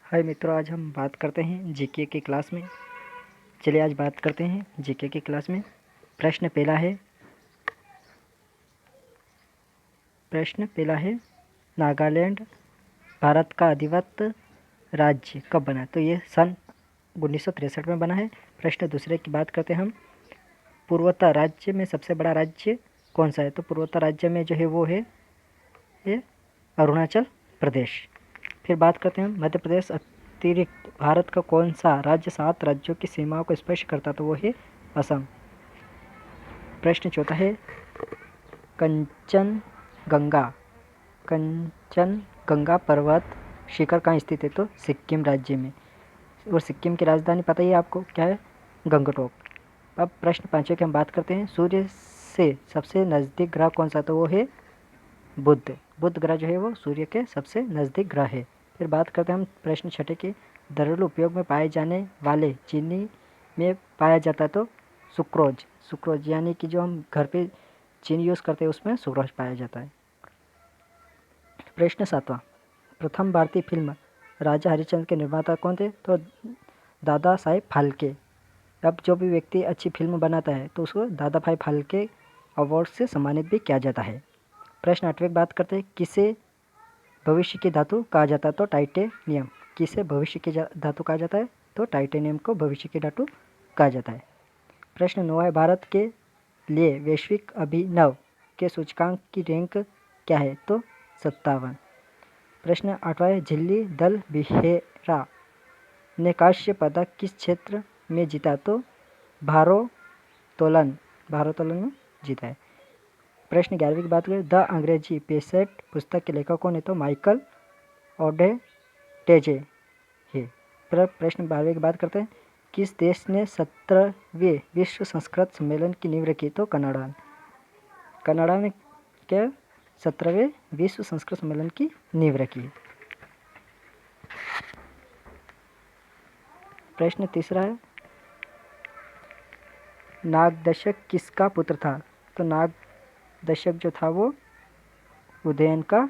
हाय मित्रों, आज हम बात करते हैं जीके की क्लास में। चलिए आज बात करते हैं जीके की क्लास में। प्रश्न पहला है नागालैंड भारत का अधिवत राज्य कब बना? तो ये सन 1963 में बना है। प्रश्न दूसरे की बात करते हैं हम। पूर्वोत्तर राज्य में सबसे बड़ा राज्य कौन सा है? तो पूर्वोत्तर राज्य में जो है वो है ये अरुणाचल प्रदेश। फिर बात करते हैं मध्य प्रदेश अतिरिक्त भारत का कौन सा राज्य 7 राज्यों की सीमाओं को स्पर्श करता? तो वो है असम। प्रश्न चौथा है कंचनगंगा पर्वत शिखर कहाँ स्थित है? तो सिक्किम राज्य में। और सिक्किम की राजधानी पता ही है आपको, क्या है? गंगटोक। अब प्रश्न पाँचवें की हम बात करते हैं। सूर्य से सबसे नज़दीक ग्रह कौन सा? तो वो है बुध ग्रह जो है वो सूर्य के सबसे नज़दीक ग्रह है। फिर बात करते हैं हम प्रश्न छठे के। घरेलू उपयोग में पाए जाने वाले चीनी में पाया जाता है तो सुक्रोज यानी कि जो हम घर पे चीनी यूज़ करते हैं उसमें सुक्रोज पाया जाता है। प्रश्न सातवां। प्रथम भारतीय फिल्म राजा हरिश्चंद्र के निर्माता कौन थे? तो दादा साहेब फाल्के। अब जो भी व्यक्ति अच्छी फिल्म बनाता है तो उसको दादा भाई फाल्के अवार्ड से सम्मानित भी किया जाता है। प्रश्न आठवें की बात करते हैं। किसे भविष्य की धातु कहा जाता है? तो टाइटेनियम। किसे भविष्य की धातु कहा जाता है? तो टाइटेनियम को भविष्य की धातु कहा जाता है। प्रश्न 9 है। भारत के लिए वैश्विक अभिनव के सूचकांक की रैंक क्या है? तो 57। प्रश्न 8वां है। झिल्ली दल बेहेरा ने कांस्य पदक किस क्षेत्र में जीता? तो भारोत्तोलन में जीता है। प्रश्न 11वीं की बात करें। द अंग्रेजी पेसेट पुस्तक के लेखक कौन है? तो माइकल ऑडेटेजे है। प्रश्न 12वीं की बात करते हैं। किस देश ने 17वें विश्व संस्कृत सम्मेलन की नींव रखी? तो कनाडा ने क्या 17वें विश्व संस्कृत सम्मेलन की नींव रखी। प्रश्न तीसरा है। नागदशक किसका पुत्र था? तो नागदशक जो था वो उदयन का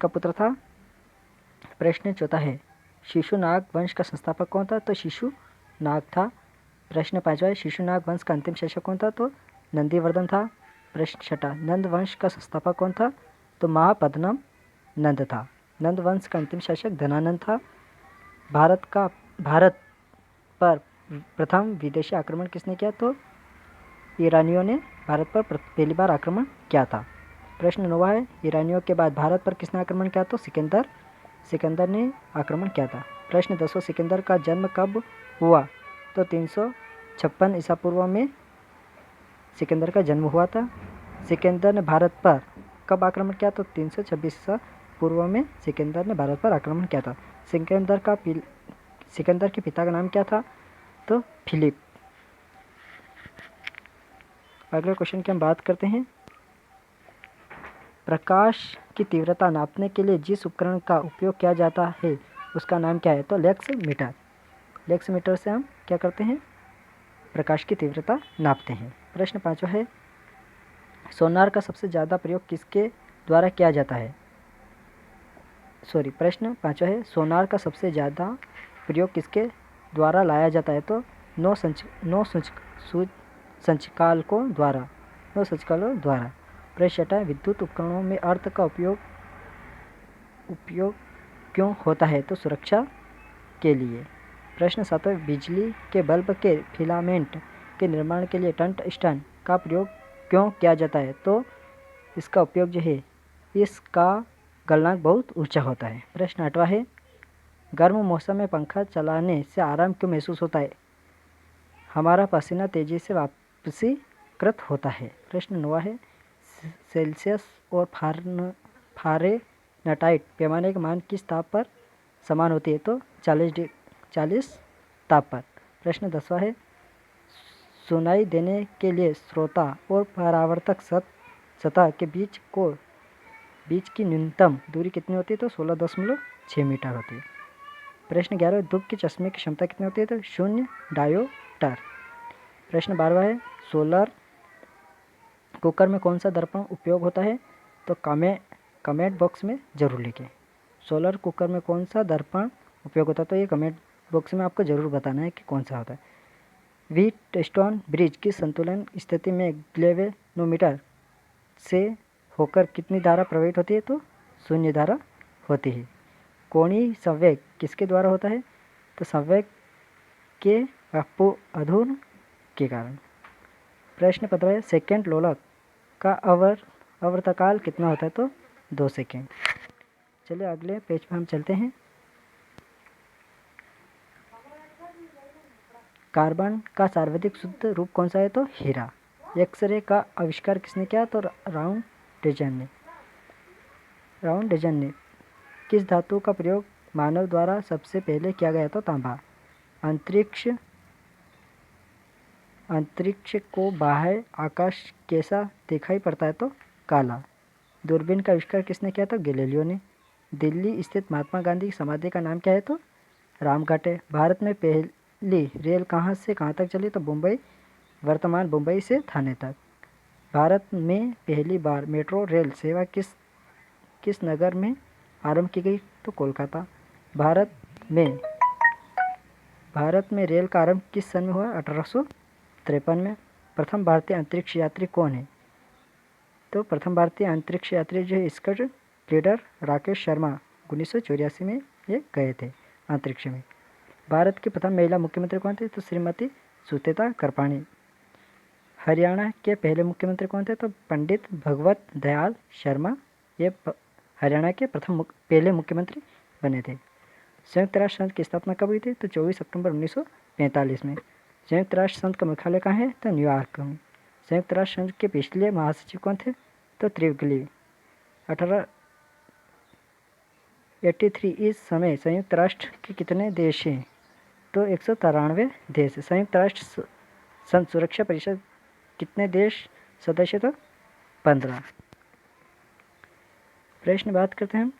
पुत्र था। प्रश्न चौथा है। शिशुनाग वंश का संस्थापक कौन था? तो शिशुनाग था। प्रश्न पांचवा है। शिशुनाग वंश का अंतिम शासक कौन था? तो नंदीवर्धन था। प्रश्न छठा। नंद वंश का संस्थापक कौन था? तो महापद्मनम नंद था। नंद वंश का अंतिम शासक धनानंद था। भारत पर प्रथम विदेशी आक्रमण किसने किया? तो ईरानियों ने भारत पर पहली बार आक्रमण किया था। प्रश्न 9 है। ईरानियों के बाद भारत पर किसने आक्रमण किया? तो सिकंदर ने आक्रमण किया था। प्रश्न 10। सिकंदर का जन्म कब हुआ? तो 356 ईसा पूर्व में सिकंदर का जन्म हुआ था। सिकंदर ने भारत पर कब आक्रमण किया? तो 326 ईसा पूर्व में सिकंदर ने भारत पर आक्रमण किया था। सिकंदर के पिता का नाम क्या था? तो फिलिप। अगले क्वेश्चन की हम बात करते हैं। प्रकाश की तीव्रता नापने के लिए जिस उपकरण का उपयोग किया जाता है उसका नाम क्या है? तो लेक्समीटर से हम क्या करते हैं? प्रकाश की तीव्रता नापते हैं। प्रश्न 5 है। सोनार का सबसे ज़्यादा प्रयोग किसके द्वारा किया जाता है? प्रश्न 5 है। सोनार का सबसे ज़्यादा प्रयोग किसके द्वारा लाया जाता है? तो नौ संचालकों द्वारा। प्रश्न 6 है। विद्युत उपकरणों में अर्थ का उपयोग क्यों होता है? तो सुरक्षा के लिए। प्रश्न 7 है। बिजली के बल्ब के फिलामेंट के निर्माण के लिए टंगस्टन का प्रयोग क्यों किया जाता है? तो इसका उपयोग जो है इसका गलनांक बहुत ऊंचा होता है। प्रश्न 8वां है। गर्म मौसम में पंखा चलाने से आराम क्यों महसूस होता है? हमारा पसीना तेजी से वापसीकृत होता है। प्रश्न 9 है। सेल्सियस और फारेनहाइट पैमाने के मान किस ताप पर समान होती है? तो 40 ताप पर। प्रश्न 10वां है। सुनाई देने के लिए श्रोता और परावर्तक सतह के बीच की न्यूनतम दूरी कितनी होती है? तो 16.6 मीटर होती है। प्रश्न 11। धूप के चश्मे की क्षमता कितनी होती है? तो 0 डायोप्टर। प्रश्न 12 है। सोलर कुकर में कौन सा दर्पण उपयोग होता है? तो कमेंट बॉक्स में ज़रूर लिखें। सोलर कुकर में कौन सा दर्पण उपयोग होता है, तो ये कमेंट बॉक्स में आपको ज़रूर बताना है कि कौन सा होता है। व्हीटस्टोन ब्रिज की संतुलन स्थिति में गैल्वेनोमीटर से होकर कितनी धारा प्रवाहित होती है, तो 0 धारा होती है। कोणीय संवेग किसके द्वारा होता है, तो संवेग के अधूर्ण के कारण। प्रश्न 15 सेकेंड लोलक का आवर्तकाल कितना होता है, तो 2 सेकेंड। चलिए अगले पेज पर हम चलते हैं। कार्बन का सर्वाधिक शुद्ध रूप कौन सा है, तो हीरा। एक्सरे का आविष्कार किसने किया, तो राउंडेजन ने। किस धातु का प्रयोग मानव द्वारा सबसे पहले किया गया, तो तांबा। अंतरिक्ष को बाह्य आकाश कैसा दिखाई पड़ता है, तो काला। दूरबीन का आविष्कार किसने किया, तो गैलीलियो ने। दिल्ली स्थित महात्मा गांधी की समाधि का नाम क्या है, तो रामघाट है। भारत में पहली रेल कहाँ से कहाँ तक चली, तो मुंबई, वर्तमान मुंबई से थाने तक। भारत में पहली बार मेट्रो रेल सेवा किस नगर में आरंभ की गई, तो कोलकाता। भारत में रेल का आरंभ किस सन में हुआ, 1853 में। प्रथम भारतीय अंतरिक्ष यात्री कौन है, तो प्रथम भारतीय अंतरिक्ष यात्री जो है स्कड लीडर राकेश शर्मा 1984 में ये गए थे अंतरिक्ष में। भारत की प्रथम महिला मुख्यमंत्री कौन थे, तो श्रीमती सुचेता कृपलानी। हरियाणा के पहले मुख्यमंत्री कौन थे, तो पंडित भगवत दयाल शर्मा ये हरियाणा के पहले मुख्यमंत्री बने थे। संयुक्त राष्ट्र संघ की स्थापना कब हुई थी, तो 24 अक्टूबर 1945 में। संयुक्त राष्ट्र संघ का मुख्यालय कहाँ है, तो न्यूयॉर्क में। संयुक्त राष्ट्र संघ के पिछले महासचिव कौन थे, तो त्रिवली। 1883 इस समय संयुक्त राष्ट्र के कितने देश हैं, तो 193 देश। संयुक्त राष्ट्र संघ सुरक्षा परिषद कितने देश सदस्य, तो 15। प्रश्न बात करते हैं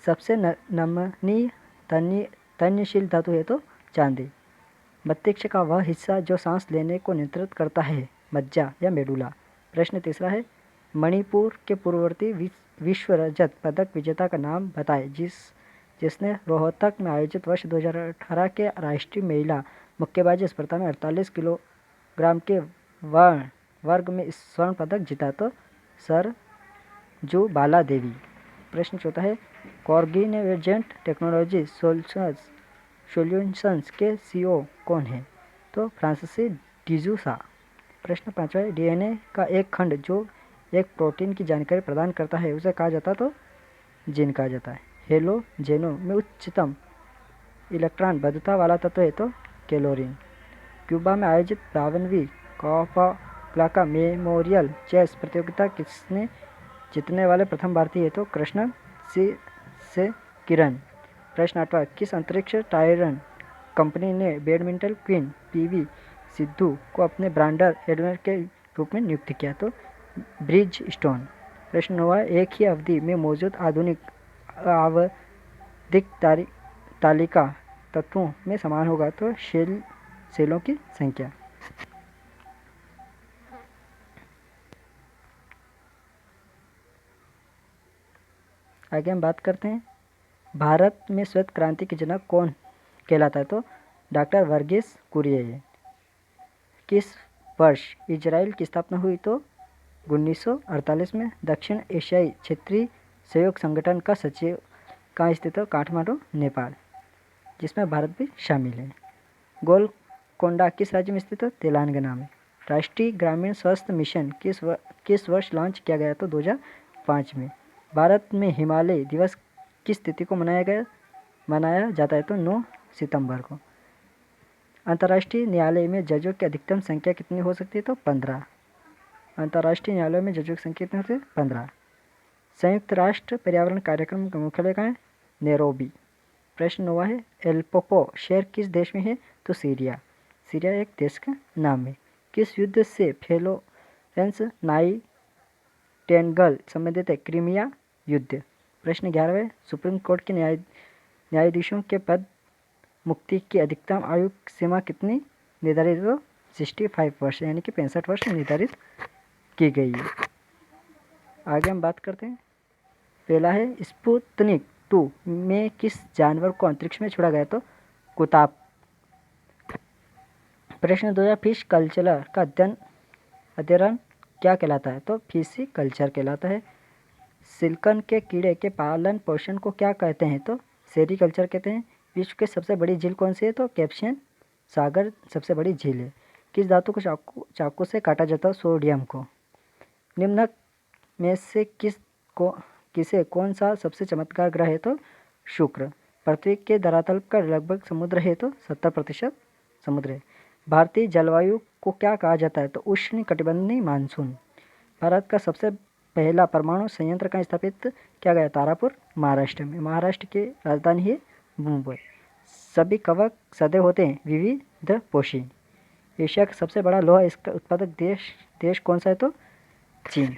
सबसे नमनीय तन्यशील धातु है, तो चांदी। मस्तिष्क का वह हिस्सा जो सांस लेने को नियंत्रित करता है, मज्जा या मेडुला। प्रश्न तीसरा है मणिपुर के पूर्ववर्ती विश्व रजत पदक विजेता का नाम बताएं जिसने रोहतक में आयोजित वर्ष 2018 के राष्ट्रीय महिला मुक्केबाजी स्पर्धा में 48 किलोग्राम के वर्ग में स्वर्ण पदक जीता, तो सरजू बाला देवी। प्रश्न चौथा है कॉग्निजेंट टेक्नोलॉजी सॉल्यूशंस के सीईओ कौन है, तो फ्रांसिस डिसूजा। प्रश्न पाँचवा है डीएनए का एक खंड जो एक प्रोटीन की जानकारी प्रदान करता है उसे कहा जाता है, तो जीन कहा जाता है। हेलोजेनों में उच्चतम इलेक्ट्रॉन बद्धता वाला तत्व है, तो कैलोरीन। क्यूबा में आयोजित 52वीं कापाब्लांका मेमोरियल चेस प्रतियोगिता किसने जीतने वाले प्रथम भारतीय है, तो कृष्णन से किरण। प्रश्न 8वां किस अंतरिक्ष टायरन कंपनी ने बैडमिंटन क्वीन पीवी सिंधु को अपने ब्रांडर एडमिरल के रूप में नियुक्त किया, तो ब्रिज स्टोन। प्रश्न 9वां एक ही अवधि में मौजूद आधुनिक आवधिक तालिका तत्वों में समान होगा, तो सेलों की संख्या। आगे हम बात करते हैं भारत में श्वेत क्रांति के जनक कौन कहलाता है, तो डॉक्टर वर्गीस कुरियन। किस वर्ष इजराइल की स्थापना हुई, तो 1948 में। दक्षिण एशियाई क्षेत्रीय सहयोग संगठन का सचिव कहाँ स्थित है, काठमांडू नेपाल, जिसमें भारत भी शामिल है। गोलकोंडा किस राज्य में स्थित है, तेलंगाना में। राष्ट्रीय ग्रामीण स्वास्थ्य मिशन किस वर्ष लॉन्च किया गया, तो 2005 में। भारत में हिमालय दिवस किस तिथि को मनाया जाता है, तो 9 सितंबर को। अंतर्राष्ट्रीय न्यायालय में जजों की अधिकतम संख्या कितनी हो सकती है, तो 15। अंतर्राष्ट्रीय न्यायालय में जजों की संख्या कितनी होती है, 15। संयुक्त राष्ट्र पर्यावरण कार्यक्रम का मुख्यालय कहाँ है, नैरोबी। प्रश्न 9वां है एल्पोपो शहर किस देश में है, तो सीरिया। सीरिया एक देश का नाम है। किस युद्ध से फ्लोरेंस नाइटिंगेल संबंधित है, क्रीमिया युद्ध। प्रश्न 11वां सुप्रीम कोर्ट के न्यायाधीशों के पद मुक्ति की अधिकतम आयु सीमा कितनी निर्धारित, तो 65 वर्ष यानी कि 65 वर्ष निर्धारित की गई है। आगे हम बात करते हैं। पहला है स्पुतनिक 2 में किस जानवर को अंतरिक्ष में छोड़ा गया? तो कुताप। प्रश्न 2 फिश कल्चर का अध्ययन क्या कहलाता है? तो फिशिकल्चर कहलाता है। सिल्कन के कीड़े के पालन पोषण को क्या कहते हैं? तो सेरीकल्चर कहते हैं। विश्व की सबसे बड़ी झील कौन सी है? तो कैस्पियन सागर सबसे बड़ी झील है। किस धातु को चाकू से काटा जाता है? सोडियम को। निम्न में से किसे कौन सा सबसे चमत्कार ग्रह है? तो शुक्र। पृथ्वी के धरातल का लगभग समुद्र है? तो 70% समुद्र है। भारतीय जलवायु को क्या कहा जाता है? तो उष्ण कटिबंधीय मानसून। भारत का सबसे पहला परमाणु संयंत्र कहाँ स्थापित किया गया? तारापुर, महाराष्ट्र में। महाराष्ट्र की राजधानी है मुंबई। सभी कवक सदैव होते हैं विविध पोषी। एशिया का सबसे बड़ा लोहा इसका उत्पादक देश कौन सा है? तो चीन।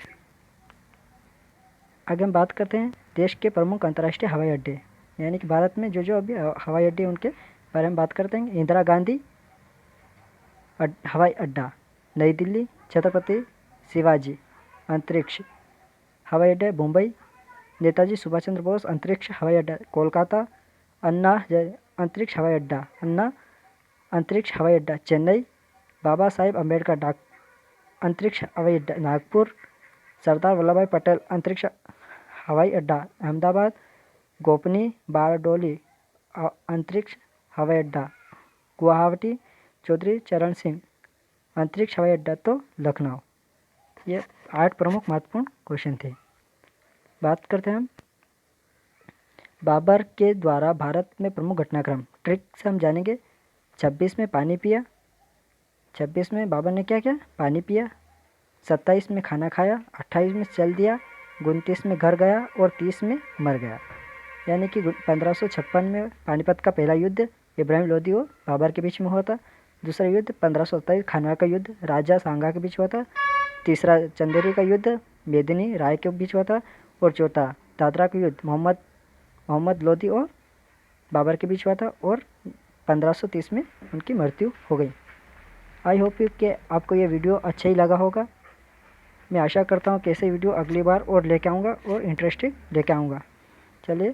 आगे हम बात करते हैं देश के प्रमुख अंतर्राष्ट्रीय हवाई अड्डे, यानी कि भारत में जो अभी हवाई अड्डे उनके बारे में बात करते हैं। इंदिरा गांधी हवाई अड्डा नई दिल्ली, छत्रपति शिवाजी अंतरिक्ष हवाई अड्डा मुंबई, नेताजी सुभाष चंद्र बोस अंतरिक्ष हवाई अड्डा कोलकाता, अन्ना अंतरिक्ष हवाई अड्डा चेन्नई, बाबा साहेब अम्बेडकर अंतरिक्ष हवाई अड्डा नागपुर, सरदार वल्लभ भाई पटेल अंतरिक्ष हवाई अड्डा अहमदाबाद, गोपनी बारडोली अंतरिक्ष हवाई अड्डा गुवाहाटी, चौधरी चरण सिंह अंतरिक्ष हवाई अड्डा तो लखनऊ। ये 8 प्रमुख महत्वपूर्ण क्वेश्चन थे। बात करते हैं हम बाबर के द्वारा भारत में प्रमुख घटनाक्रम। ट्रिक से हम जानेंगे। 26 में पानी पिया, 26 में बाबर ने क्या किया? पानी पिया। 27 में खाना खाया, 28 में चल दिया, 29 में घर गया और 30 में मर गया। यानी कि 1556 में पानीपत का पहला युद्ध इब्राहिम लोदी और बाबर के बीच में हुआ था। दूसरा युद्ध 1527 खानवा का युद्ध राजा सांगा के बीच हुआ था। तीसरा चंदेरी का युद्ध मेदिनी राय के बीच हुआ था। और चौथा दादरा का युद्ध मोहम्मद लोदी और बाबर के बीच हुआ था और 1530 में उनकी मृत्यु हो गई। आई होप कि आपको ये वीडियो अच्छा ही लगा होगा। मैं आशा करता हूँ कि ऐसे वीडियो अगली बार और लेके आऊँगा और इंटरेस्टिंग लेके आऊँगा। चलिए